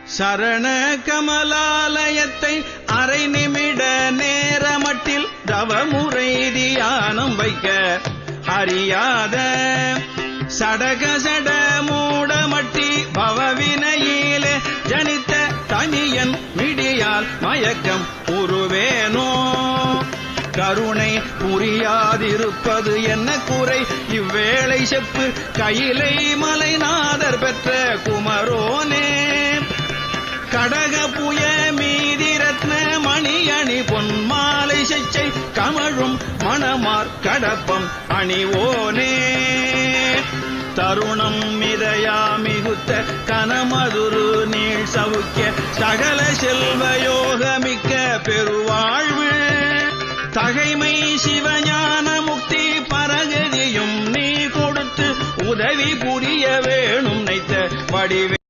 சரண கமலாலயத்தை அரை நிமிட நேரமட்டில் தவமுறை தியானம் வைக்க அறியாத சடகசட மூடமட்டி பவவினையிலே ஜனித்த தனியன் மிடியால் மயக்கம் உருவேனோ கருணை புரியாதிருப்பது என்ன குறை இவ்வேளை செப்பு கையிலை மலைநாதர் பெற்ற குமரோனே கடக புய மீதி ரத்ன மணியணி பொன்மாலை செச்சை கமழும் மணமார் கடப்பம் அணிவோனே தருணம் மிதயா மிகுத்த கனமதுரு நீள் சவுக்கிய சகல செல்வயோகமிக்க பெருவாழ்வு தகைமை சிவஞான முக்தி பரகதியும் நீ கொடுத்து உதவி புரிய வேணும் நைத்த வடிவே